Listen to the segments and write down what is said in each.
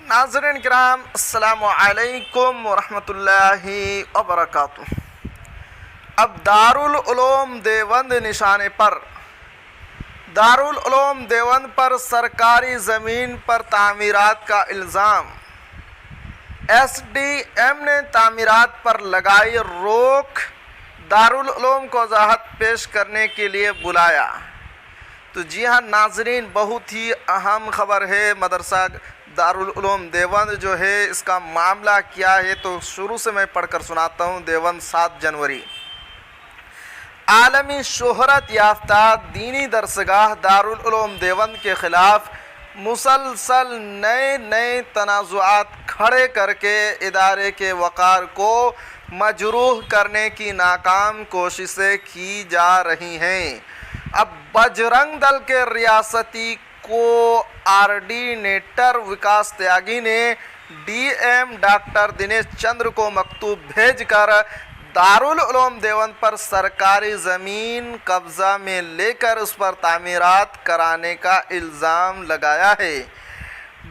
नाज़रीन किराम, अस्सलामु अलैकुम वरहमतुल्लाहि वबरकातुह। अब दारुल उलूम देवबंद निशाने पर दारुल उलूम देवबंद पर सरकारी ज़मीन पर तामीरात का इल्ज़ाम। SDM ने तामीरात पर लगाई रोक, दारुल उलूम को वज़ाहत पेश करने के लिए बुलाया। तो जी हाँ नाजरीन, बहुत ही अहम खबर है। मदरसा दारुल उलूम देवबंद जो है, इसका मामला क्या है तो शुरू से मैं पढ़कर सुनाता हूँ। देवबंद 7 जनवरी। आलमी शोहरत याफ्ता दीनी दरसगाह दारुल उलूम देवबंद के ख़िलाफ़ मुसलसल नए तनाज़ुआत खड़े करके इदारे के वक़ार को मजरूह करने की नाकाम कोशिशें की जा रही हैं। अब बजरंग दल के रियासती कोआर्डिनेटर विकास त्यागी ने DM डॉक्टर दिनेश चंद्र को मकतूब भेजकर दारुल उलूम देवबंद पर सरकारी ज़मीन कब्ज़ा में लेकर उस पर तामीरात कराने का इल्ज़ाम लगाया है।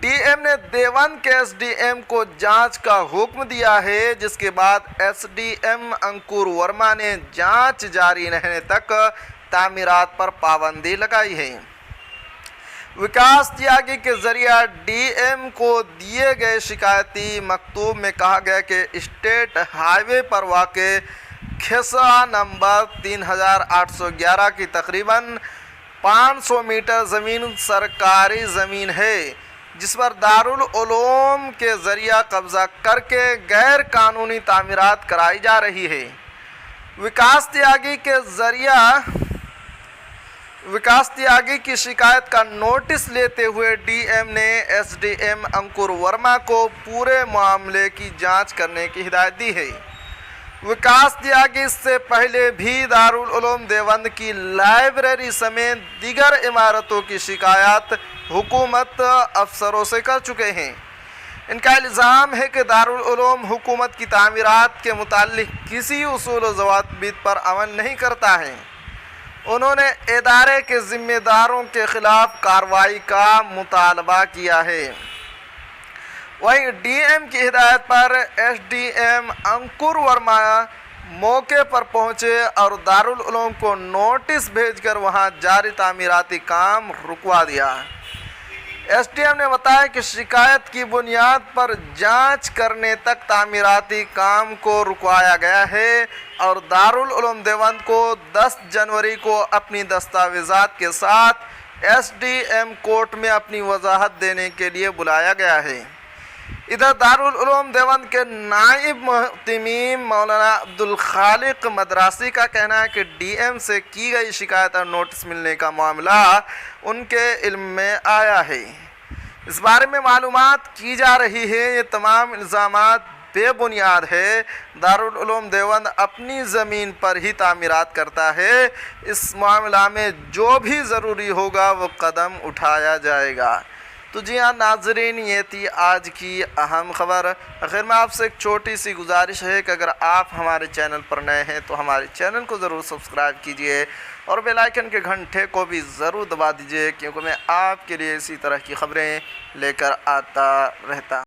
DM ने देवबंद के SDM को जांच का हुक्म दिया है, जिसके बाद SDM अंकुर वर्मा ने जांच जारी रहने तक तामीरात पर पाबंदी लगाई है। विकास त्यागी के ज़रिया DM को दिए गए शिकायती मकतूब में कहा गया कि स्टेट हाईवे पर वाक़े खेसा नंबर 3811 की तकरीबन 500 मीटर ज़मीन सरकारी ज़मीन है, जिस पर दारुल उलूम के ज़रिया कब्ज़ा करके गैर कानूनी तामीरात कराई जा रही है। विकास त्यागी की शिकायत का नोटिस लेते हुए DM ने SDM अंकुर वर्मा को पूरे मामले की जांच करने की हिदायत दी है। विकास त्यागी इससे पहले भी दारुल उलूम देवबंद की लाइब्रेरी समेत दीगर इमारतों की शिकायत हुकूमत अफसरों से कर चुके हैं। इनका इल्ज़ाम है कि दारुल उलूम हुकूमत की तामीरात के मुताल्लिक किसी उसूल व ज़वाबित पर अमल नहीं करता है। उन्होंने इदारे के ज़िम्मेदारों के ख़िलाफ़ कार्रवाई का मुतालबा किया है। वहीं DM की हिदायत पर SDM अंकुर वर्मा मौके पर पहुंचे और दारुल उलूम को नोटिस भेजकर वहां जारी तामीराती काम रुकवा दिया। SDM ने बताया कि शिकायत की बुनियाद पर जांच करने तक तामीराती काम को रुकवाया गया है और दारुल उलूम देवबंद को 10 जनवरी को अपनी दस्तावेज़ात के साथ SDM कोर्ट में अपनी वजाहत देने के लिए बुलाया गया है। इधर दारुल उलूम देवबंद के नाइब मुहतमीम मौलाना अब्दुल खालिक मदरासी का कहना है कि DM से की गई शिकायत और नोटिस मिलने का मामला उनके इल्म में आया है। इस बारे में मालूमात की जा रही है। ये तमाम इल्ज़ामात बेबुनियाद है। दारुल उलूम देवबंद अपनी ज़मीन पर ही तामीरात करता है। इस मामला में जो भी ज़रूरी होगा वो कदम उठाया जाएगा। तो जी हाँ नाजरीन, ये थी आज की अहम खबर। आखिर में आपसे एक छोटी सी गुजारिश है कि अगर आप हमारे चैनल पर नए हैं तो हमारे चैनल को ज़रूर सब्सक्राइब कीजिए और बेल आइकन के घंटे को भी ज़रूर दबा दीजिए, क्योंकि मैं आपके लिए इसी तरह की खबरें लेकर आता रहता